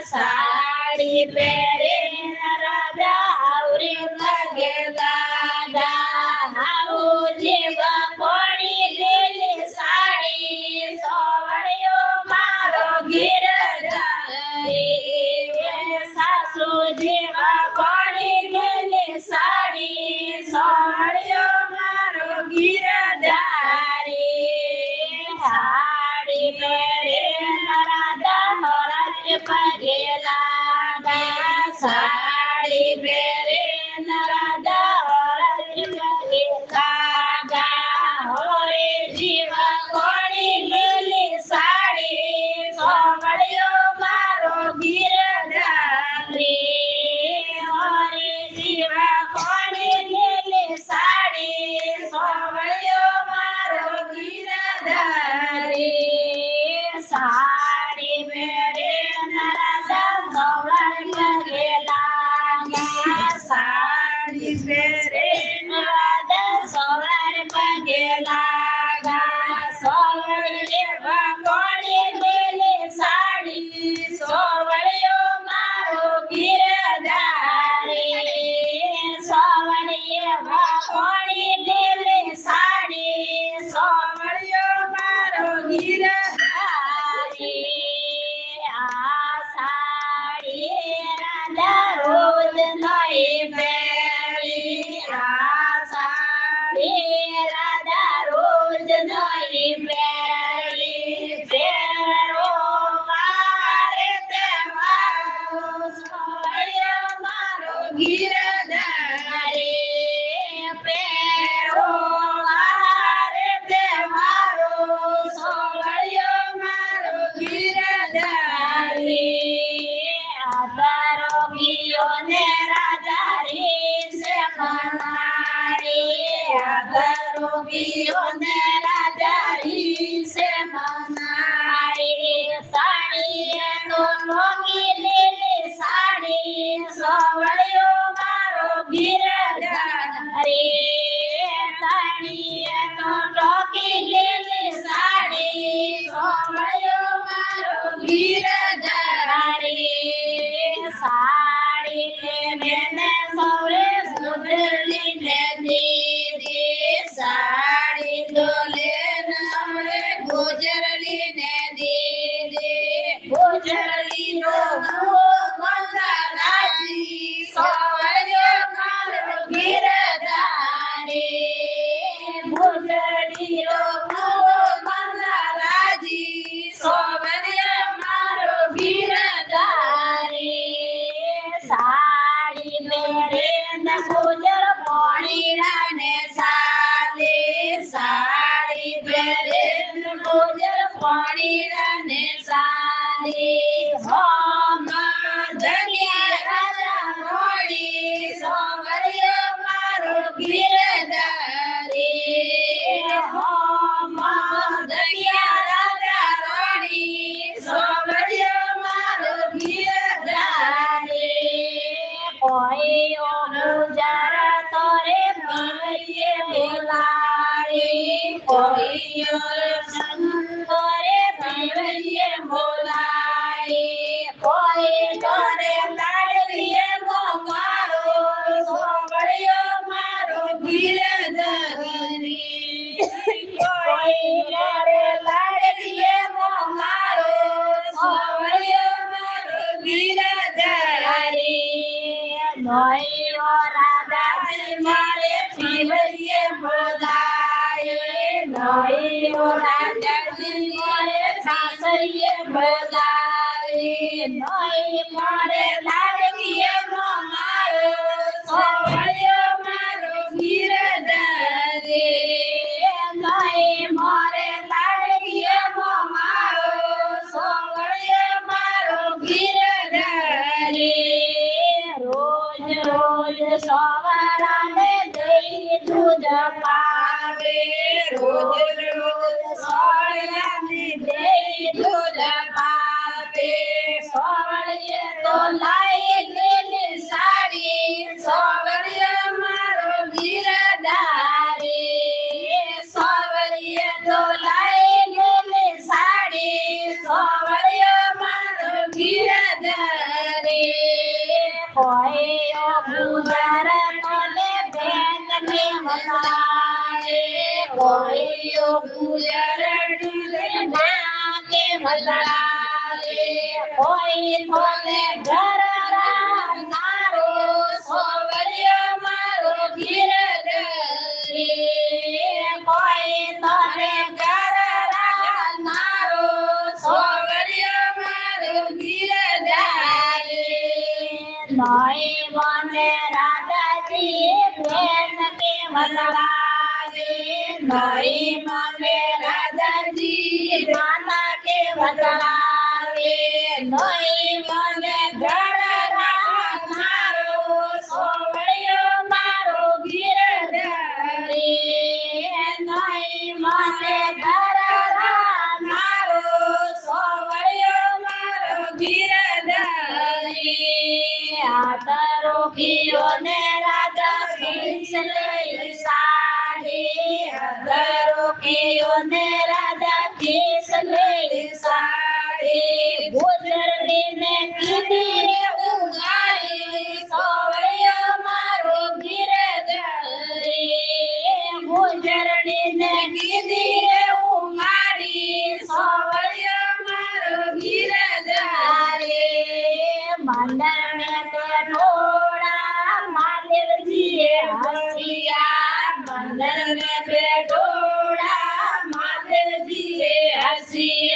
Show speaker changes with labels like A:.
A: સાડી પહેરે રાજા આવરે પગે લાગા આવું જેવા કોણી લેલી સાડી સોવળિયો મારો ગિરધારી સાસુ જેવા કોણી લેલી સાડી સોવળિયો મારો ગિરધારી સાડી પહેરે રાજા હોરજ પગે લાગા સાડી પહેરે રાજા હોરજ પગે લાગા હોરે જીવા કોણી લેલી સાડી સોવળિયો મારો ગિરધારી હોરે જીવા કોણી લેલી સાડી સોવળિયો મારો ગિરધારી સાડી પહેરે રાજા સોવળ પગે લાગા સાડી પહેરે રાજા સોવળ પગે લાગા સોવળ જેવા કોણી લેલી સાડી સોવળિયો મારો ગિરધારી સોવળ જેવા કોણી લેલી સાડી સોવળિયો મારો ગિરધારી આ સાડી રાજા રોજ નહીં પહેરી આ સાડી રાજા રોજ નહીં પહેરી પહેરો મારે તહેવારો સોવળિયો મારો ગિરધારી પહેરો મારે તહેવારો સોવળિયો મારો ગિરધારી આધારો ગીયોને રાજા રીસે મનારી આધારો ગીયોને રાજા રીસે મનારી સાડીએ તો મોંઘી લેલી સાડી સોવળિયો મારો ગિરધારી સાડીએ તો ટોકી લેલી સાડી સોવળિયો મારો ગિરધારી સાડી લેને સૌરે સુધરીને દીધી સાડી તો લેને સૌરે ગુજરલીને દીધી ગુજરલીનો રાજી સોવળિયો મારો ગિરધારી ગુજરલીનો રાજી સોવળિયો મારો ગિરધારી સાડી પહેરે ગુજર પોણીરાને સાલે સાડી પહેરે ગુજર પોણીરાને સાલે હોમ ધન્યા રાજા મોડી સોવળિયો મારો ગિરધારી હોમ ધન્યા રાજા મોડી સોવળિયો મારો ગિરધારી કોઈ ગુજર તોરે ભાઈએ બોલાડી કોઈ સંતોરે ભાઈએ બોલાડી કોઈ તોરે લાડલીએ મારો સોવળિયો મારો ગિરધારી કોઈ તોરે લાડલીએ મારો સોવળિયો મારો ગિરધારી નોયો રાજા મારે પીવરીએ બોલાય નોયો રાજા મારે સાસરીએ બોલાય નોય મારે લાડકીએ મારો સોવળિયો મારો ગિરધારી નોય મારે લાડકીએ મારો સોવળિયો મારો ગિરધારી રોજ રોજ સવારાને દઈ દૂધ પાવે રોજ રોજ સવારાને દઈ દૂધ પાવે સોવળિયે તો લાઈ ગયેલી સાડી સોવળિયો મારો ગિરધારી સોવળિયે તો લાઈ ગયેલી સાડી સોવળિયો મારો ગિરધારી ગુજરડી નાકે વલાવે કોઈ થોને ઘર રાખનારો સોવર્ય મારો ગિરધરી કોઈ થોને ઘર રાખનારો સોવર્ય મારો ગિરધરી નહીં મને રાધાજી પ્રેમ કે વલાવે નહીં મને રાધાજી માતા કે વલાવે નહીં મને ઘર રાખનારો સોવળિયો મારો ગિરધરી નહીં મને ઘર રાખનારો સોવળિયો મારો ગિરધરી આદરો કિયો ને રાજા ખીસલે સાડી આદરો કિયો ને રાજા ખીસલે સાડી ગુજરડી ને કીધી રે ઉગાડી સોવળિયો મારો ગિરધરી ગુજરડી ને કીધી રે ઉગાડી સોવળિયો મારો ગિરધરી મંદર में બેઠોડા મહાદેવજીએ હસિયા મંદર में બેઠોડા મહાદેવજીએ હસિયા